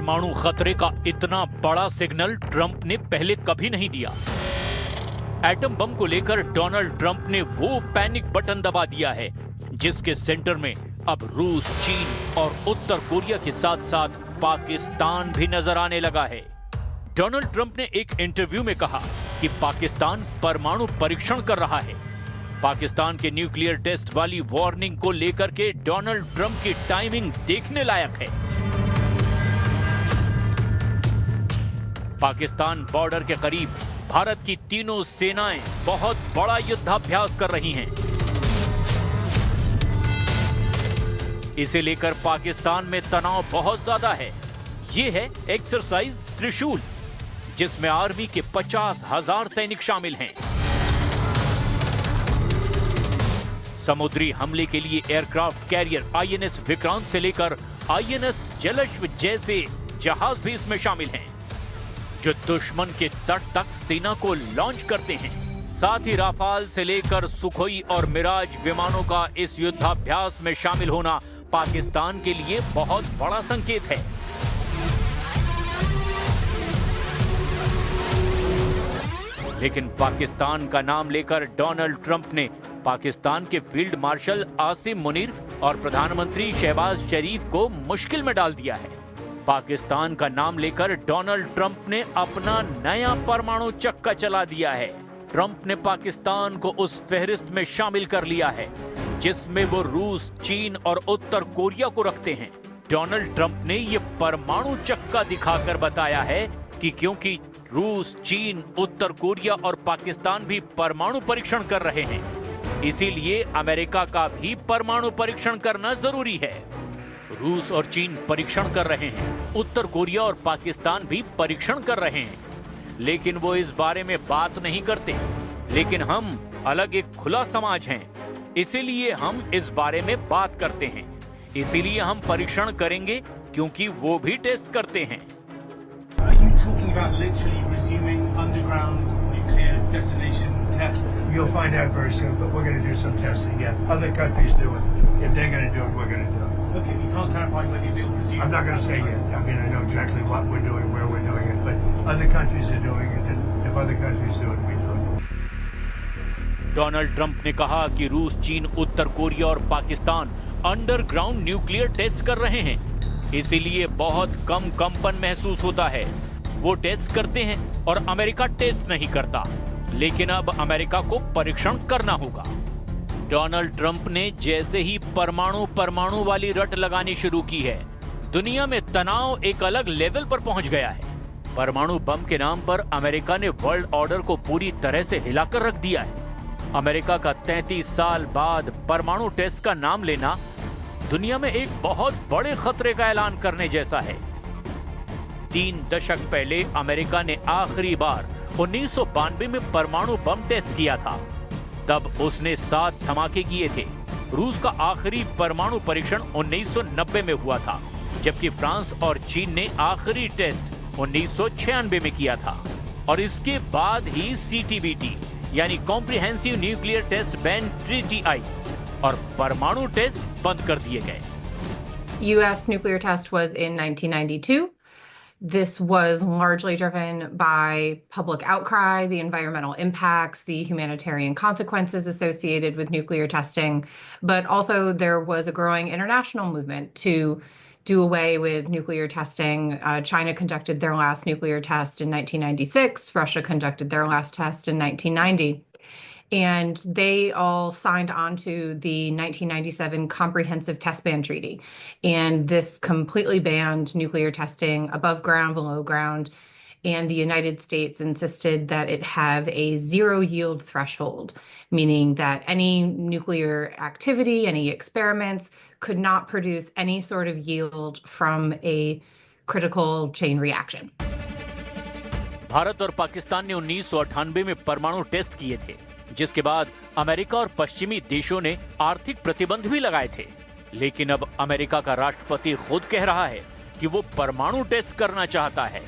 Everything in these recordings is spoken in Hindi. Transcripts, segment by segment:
परमाणु खतरे का इतना बड़ा सिग्नल ट्रंप ने पहले कभी नहीं दिया। एटम बम को लेकर डोनाल्ड ट्रंप ने वो पैनिक बटन दबा दिया है जिसके सेंटर में अब रूस, चीन और उत्तर कोरिया के साथ साथ पाकिस्तान भी नजर आने लगा है। डोनाल्ड ट्रंप ने एक इंटरव्यू में कहा कि पाकिस्तान परमाणु परीक्षण कर रहा है। पाकिस्तान के न्यूक्लियर टेस्ट वाली वार्निंग को लेकर के डोनाल्ड ट्रंप की टाइमिंग देखने लायक है। पाकिस्तान बॉर्डर के करीब भारत की तीनों सेनाएं बहुत बड़ा युद्धाभ्यास कर रही हैं। इसे लेकर पाकिस्तान में तनाव बहुत ज्यादा है। यह है एक्सरसाइज त्रिशूल, जिसमें आर्मी के 50,000 सैनिक शामिल हैं। समुद्री हमले के लिए एयरक्राफ्ट कैरियर आईएनएस विक्रांत से लेकर आईएनएस जलश्व जैसे जहाज भी इसमें शामिल हैं, जो दुश्मन के तट तक सेना को लॉन्च करते हैं। साथ ही राफाल से लेकर सुखोई और मिराज विमानों का इस युद्धाभ्यास में शामिल होना पाकिस्तान के लिए बहुत बड़ा संकेत है। लेकिन पाकिस्तान का नाम लेकर डोनाल्ड ट्रंप ने पाकिस्तान के फील्ड मार्शल आसिम मुनीर और प्रधानमंत्री शहबाज शरीफ को मुश्किल में डाल दिया है। पाकिस्तान का नाम लेकर डोनाल्ड ट्रंप ने अपना नया परमाणु चक्का चला दिया है। ट्रंप ने पाकिस्तान को उस फहरिस्त में शामिल कर लिया है जिसमें वो रूस, चीन और उत्तर कोरिया को रखते हैं। डोनाल्ड ट्रंप ने ये परमाणु चक्का दिखाकर बताया है कि क्योंकि रूस, चीन, उत्तर कोरिया और पाकिस्तान भी परमाणु परीक्षण कर रहे हैं, इसीलिए अमेरिका का भी परमाणु परीक्षण करना जरूरी है। रूस और चीन परीक्षण कर रहे हैं, उत्तर कोरिया और पाकिस्तान भी परीक्षण कर रहे हैं, लेकिन वो इस बारे में बात नहीं करते। लेकिन हम अलग एक खुला समाज हैं, इसीलिए हम इस बारे में बात करते हैं। इसीलिए हम परीक्षण करेंगे क्योंकि वो भी टेस्ट करते हैं। Talking about literally resuming underground nuclear detonation tests. You'll find out very soon, but we're going to do some testing. Yeah, other countries do it. If they're going to do it, we're going to do it. Okay, you can't clarify whether you'll resume. I'm not going to say yet. I mean, I know exactly what we're doing, where we're doing it, but other countries are doing it, and if other countries do it, we do it. Donald Trump ने कहा कि रूस, चीन, उत्तर कोरिया और पाकिस्तान अंडरग्राउंड न्यूक्लियर टेस्ट कर रहे हैं, इसीलिए बहुत कम कंपन महसूस होता है। वो टेस्ट करते हैं और अमेरिका टेस्ट नहीं करता, लेकिन अब अमेरिका को परीक्षण करना होगा। डोनाल्ड ट्रंप ने जैसे ही परमाणु वाली रट लगानी शुरू की है, दुनिया में तनाव एक अलग लेवल पर पहुंच गया है। परमाणु बम के नाम पर अमेरिका ने वर्ल्ड ऑर्डर को पूरी तरह से हिलाकर रख दिया है। अमेरिका का 33 साल बाद परमाणु टेस्ट का नाम लेना दुनिया में एक बहुत बड़े खतरे का ऐलान करने जैसा है। 3 दशक पहले अमेरिका ने आखिरी बार 1992 में परमाणु बम टेस्ट किया था। तब उसने 7 धमाके किए थे। रूस का आखिरी परमाणु परीक्षण 1990 में हुआ था, जबकि फ्रांस और चीन ने आखिरी टेस्ट 1996 में किया था। और इसके बाद ही CTBT यानी comprehensive nuclear test ban treaty आई और परमाणु टेस्ट बंद कर दिए गए। US nuclear test was in 1992. This was largely driven by public outcry, the environmental impacts, the humanitarian consequences associated with nuclear testing, but also there was a growing international movement to do away with nuclear testing. China conducted their last nuclear test in 1996. Russia conducted their last test in 1990. And they all signed on to the 1997 Comprehensive Test Ban Treaty. And this completely banned nuclear testing above ground, below ground. And the United States insisted that it have a zero yield threshold, meaning that any nuclear activity, any experiments could not produce any sort of yield from a critical chain reaction. Bharat और पाकिस्तान ने 1998 में परमाणु टेस्ट किए थे, जिसके बाद अमेरिका और पश्चिमी देशों ने आर्थिक प्रतिबंध भी लगाए थे। लेकिन अब अमेरिका का राष्ट्रपति खुद कह रहा है कि वो परमाणु टेस्ट करना चाहता है।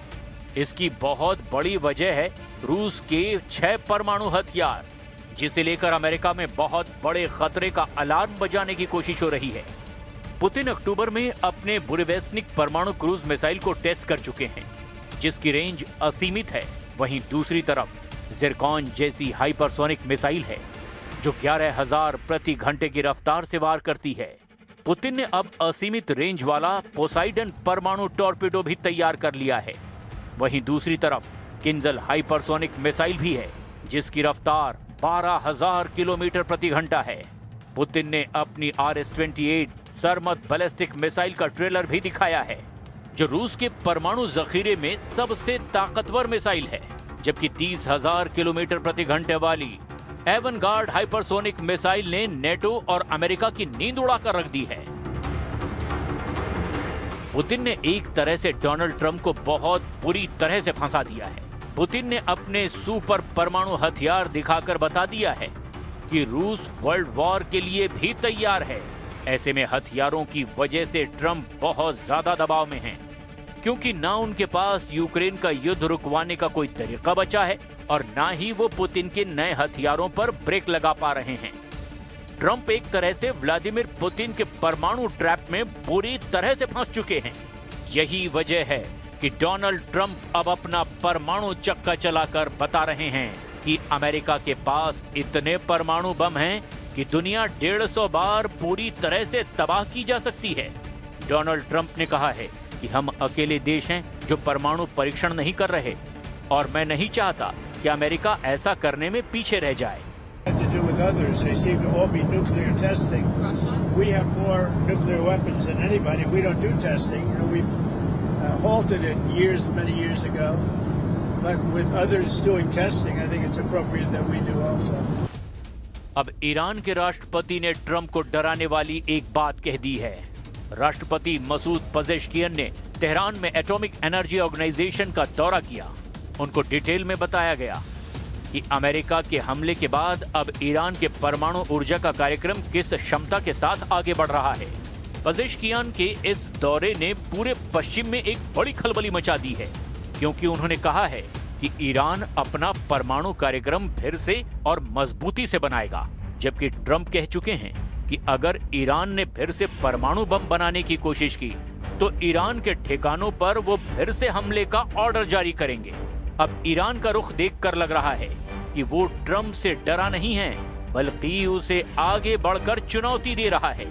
इसकी बहुत बड़ी वजह है रूस के 6 परमाणु हथियार, जिसे लेकर अमेरिका में बहुत बड़े खतरे का अलार्म बजाने की कोशिश हो रही है। पुतिन अक्टूबर में अपने बुरेवेस्निक परमाणु क्रूज मिसाइल को टेस्ट कर चुके हैं, जिसकी रेंज असीमित है। वहीं दूसरी तरफ जिरकॉन जैसी हाइपरसोनिक मिसाइल है जो 11,000 प्रति घंटे की रफ्तार से वार करती है। पुतिन ने अब असीमित रेंज वाला पोसाइडन परमाणु टॉर्पेडो भी तैयार कर लिया है। वहीं दूसरी तरफ किंजल हाइपरसोनिक मिसाइल भी है जिसकी रफ्तार 12,000 किलोमीटर प्रति घंटा है। पुतिन ने अपनी RS-28 सरमत बैलिस्टिक मिसाइल का ट्रेलर भी दिखाया है, जो रूस के परमाणु जखीरे में सबसे ताकतवर मिसाइल है, जबकि 30,000 किलोमीटर प्रति घंटे वाली एवनगार्ड हाइपरसोनिक मिसाइल ने नेटो और अमेरिका की नींद उड़ाकर रख दी है। पुतिन ने एक तरह से डोनाल्ड ट्रंप को बहुत बुरी तरह से फंसा दिया है। पुतिन ने अपने सुपर परमाणु हथियार दिखाकर बता दिया है कि रूस वर्ल्ड वॉर के लिए भी तैयार है। ऐसे में हथियारों की वजह से ट्रंप बहुत ज्यादा दबाव में हैं, क्योंकि ना उनके पास यूक्रेन का युद्ध रुकवाने का कोई तरीका बचा है और ना ही वो पुतिन के नए हथियारों पर ब्रेक लगा पा रहे हैं। ट्रंप एक तरह से व्लादिमीर पुतिन के परमाणु ट्रैप में बुरी तरह से फंस चुके हैं। यही वजह है कि डोनाल्ड ट्रंप अब अपना परमाणु चक्का चलाकर बता रहे हैं कि अमेरिका के पास इतने परमाणु बम हैं कि दुनिया 150 बार पूरी तरह से तबाह की जा सकती है। डोनाल्ड ट्रंप ने कहा है कि हम अकेले देश हैं जो परमाणु परीक्षण नहीं कर रहे और मैं नहीं चाहता कि अमेरिका ऐसा करने में पीछे रह जाए। To do with others, they seem to all be nuclear testing. We have more nuclear weapons than anybody. We don't do testing. You know, we've halted it many years ago. But with others doing testing, I think it's appropriate that we do also. अब ईरान के राष्ट्रपति ने ट्रंप को डराने वाली एक बात कह दी है। राष्ट्रपति मसूद पजेश्कियन ने तेहरान में एटॉमिक एनर्जी ऑर्गेनाइजेशन का दौरा किया। उनको डिटेल में बताया गया कि अमेरिका के हमले के बाद अब ईरान के परमाणु ऊर्जा का कार्यक्रम किस क्षमता के साथ आगे बढ़ रहा है। पजेश्कियान के इस दौरे ने पूरे पश्चिम में एक बड़ी खलबली मचा दी है, क्योंकि उन्होंने कहा है कि ईरान अपना परमाणु कार्यक्रम फिर से और मजबूती से बनाएगा, जबकि ट्रंप कह चुके हैं कि अगर ईरान ने फिर से परमाणु बम बनाने की कोशिश की तो ईरान के ठिकानों पर वो फिर से हमले का ऑर्डर जारी करेंगे। अब ईरान का रुख देखकर लग रहा है कि वो ट्रंप से डरा नहीं है, बल्कि उसे आगे बढ़कर चुनौती दे रहा है।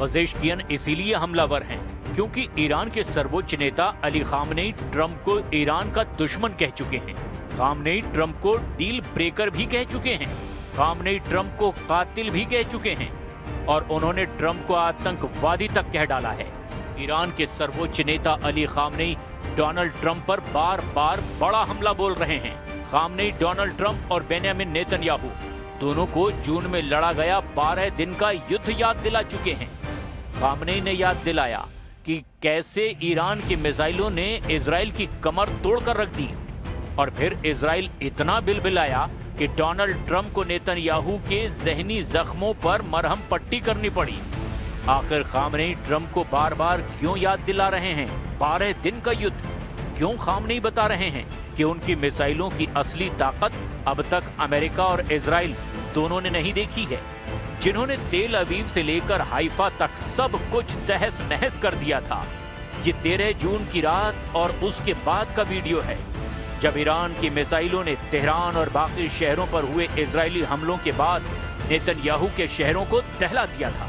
पजेश्कियन इसीलिए हमलावर हैं क्योंकि ईरान के सर्वोच्च नेता अली खामनेई ट्रंप को ईरान का दुश्मन कह चुके हैं। खामनेई ट्रंप को डील ब्रेकर भी कह चुके हैं। खामनेई ट्रंप को कातिल भी कह चुके हैं और उन्होंने ट्रंप को आतंकवादी तक कह डाला है। ईरान के सर्वोच्च नेता अली खामनेई डोनाल्ड ट्रंप पर बार बार बड़ा हमला बोल रहे हैं। खामनेई डोनाल्ड ट्रंप और बेंयामिन नेतन्याहू दोनों को जून में लड़ा गया 12 दिन का युद्ध याद दिला चुके हैं। खामनेई ने याद दिलाया कि कैसे ईरान की मिसाइलों ने इजराइल की कमर तोड़कर रख दी और फिर इजराइल इतना बिलबिलाया कि डोनाल्ड ट्रंप को नेतन्याहू के जहनी जख्मों पर मरहम पट्टी करनी पड़ी। आखिर खामनेई ट्रंप को बार बार क्यों याद दिला रहे हैं 12 दिन का युद्ध? क्यों खामनेई बता रहे हैं कि उनकी मिसाइलों की असली ताकत अब तक अमेरिका और इजराइल दोनों ने नहीं देखी है, जिन्होंने तेल अवीव से लेकर हाइफा तक सब कुछ तहस नहस कर दिया था। ये 13 जून की रात और उसके बाद का वीडियो है, जब ईरान की मिसाइलों ने तेहरान और बाकी शहरों पर हुए इजरायली हमलों के बाद नेतन्याहू के शहरों को दहला दिया था।